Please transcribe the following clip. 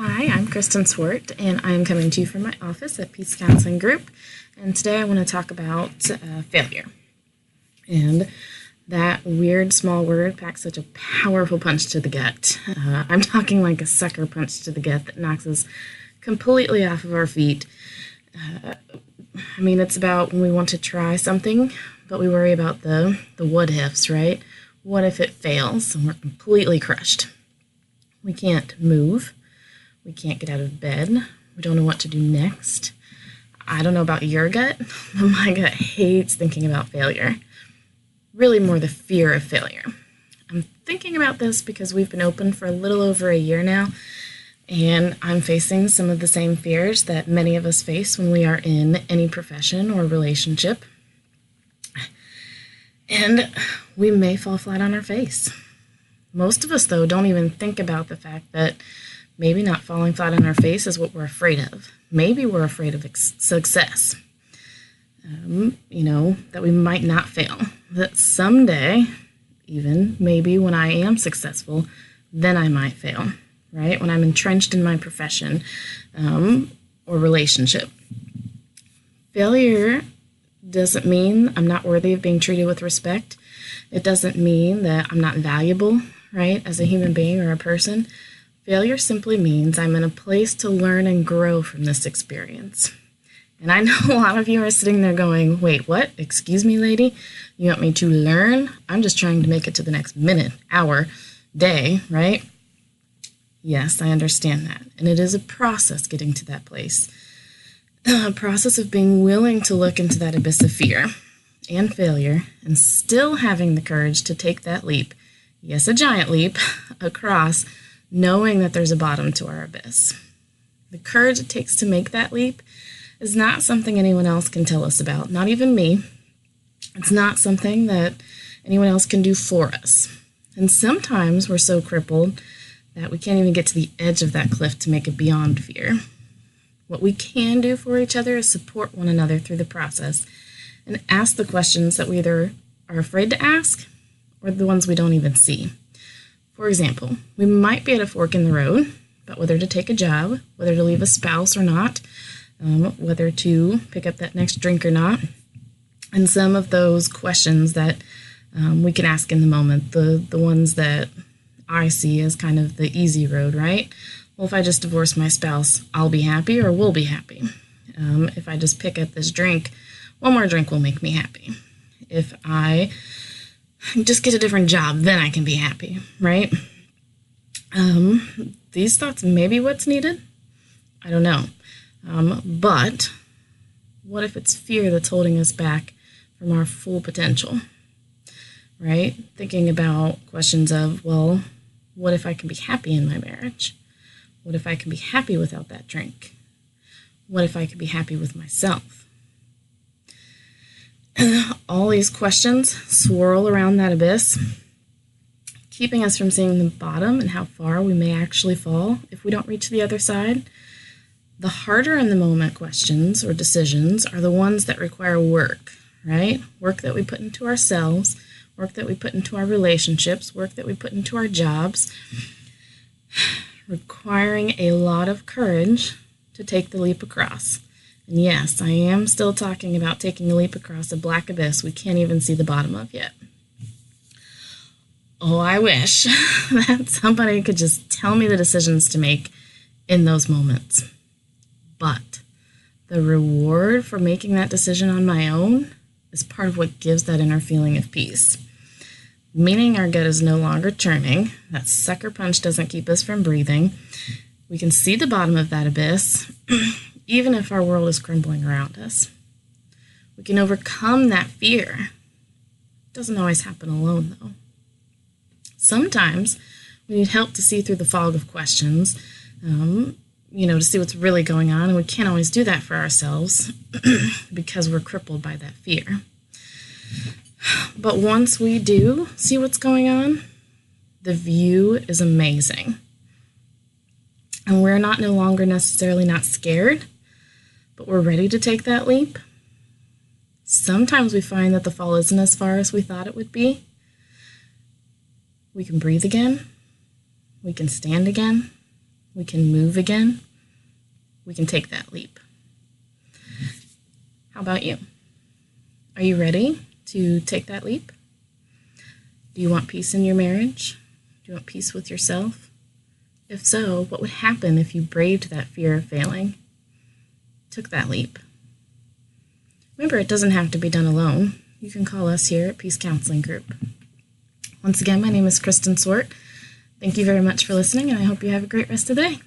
Hi, I'm Kristen Swart, and I'm coming to you from my office at Peace Counseling Group. And today I want to talk about failure. And that weird small word packs such a powerful punch to the gut. I'm talking like a sucker punch to the gut that knocks us completely off of our feet. It's about when we want to try something, but we worry about the what ifs, right? What if it fails and we're completely crushed? We can't move. We can't get out of bed. We don't know what to do next. I don't know about your gut, but my gut hates thinking about failure. Really more the fear of failure. I'm thinking about this because we've been open for a little over a year now, and I'm facing some of the same fears that many of us face when we are in any profession or relationship. And we may fall flat on our face. Most of us, though, don't even think about the fact that maybe not falling flat on our face is what we're afraid of. Maybe we're afraid of success. That we might not fail. That someday, even maybe when I am successful, then I might fail, right? When I'm entrenched in my profession or relationship. Failure doesn't mean I'm not worthy of being treated with respect. It doesn't mean that I'm not valuable, right, as a human being or a person. Failure simply means I'm in a place to learn and grow from this experience. And I know a lot of you are sitting there going, wait, what? Excuse me, lady? You want me to learn? I'm just trying to make it to the next minute, hour, day, right? Yes, I understand that. And it is a process getting to that place. A process of being willing to look into that abyss of fear and failure and still having the courage to take that leap, yes, a giant leap, across, knowing that there's a bottom to our abyss. The courage it takes to make that leap is not something anyone else can tell us about, not even me. It's not something that anyone else can do for us. And sometimes we're so crippled that we can't even get to the edge of that cliff to make it beyond fear. What we can do for each other is support one another through the process and ask the questions that we either are afraid to ask or the ones we don't even see. For example, we might be at a fork in the road about whether to take a job, whether to leave a spouse or not, whether to pick up that next drink or not, and some of those questions that we can ask in the moment, the ones that I see as kind of the easy road, right? Well, if I just divorce my spouse, I'll be happy or we'll be happy. If I just pick up this drink, one more drink will make me happy. If I just get a different job, then I can be happy, right? These thoughts may be what's needed. I don't know. But what if it's fear that's holding us back from our full potential, right? Thinking about questions of, well, what if I can be happy in my marriage? What if I can be happy without that drink? What if I could be happy with myself? All these questions swirl around that abyss, keeping us from seeing the bottom and how far we may actually fall if we don't reach the other side. The harder in the moment questions or decisions are the ones that require work, right? Work that we put into ourselves, work that we put into our relationships, work that we put into our jobs, requiring a lot of courage to take the leap across. And yes, I am still talking about taking a leap across a black abyss we can't even see the bottom of yet. Oh, I wish that somebody could just tell me the decisions to make in those moments. But the reward for making that decision on my own is part of what gives that inner feeling of peace. Meaning our gut is no longer churning, that sucker punch doesn't keep us from breathing. We can see the bottom of that abyss, even if our world is crumbling around us. We can overcome that fear. It doesn't always happen alone, though. Sometimes we need help to see through the fog of questions, to see what's really going on, and we can't always do that for ourselves because we're crippled by that fear. But once we do see what's going on, the view is amazing. And we're no longer necessarily not scared, but we're ready to take that leap. Sometimes we find that the fall isn't as far as we thought it would be. We can breathe again. We can stand again. we can move again, we can take that leap. How about you? Are you ready to take that leap? Do you want peace in your marriage? Do you want peace with yourself? If so, what would happen if you braved that fear of failing, took that leap? Remember, it doesn't have to be done alone. You can call us here at Peace Counseling Group. Once again, my name is Kristen Swart. Thank you very much for listening, and I hope you have a great rest of the day.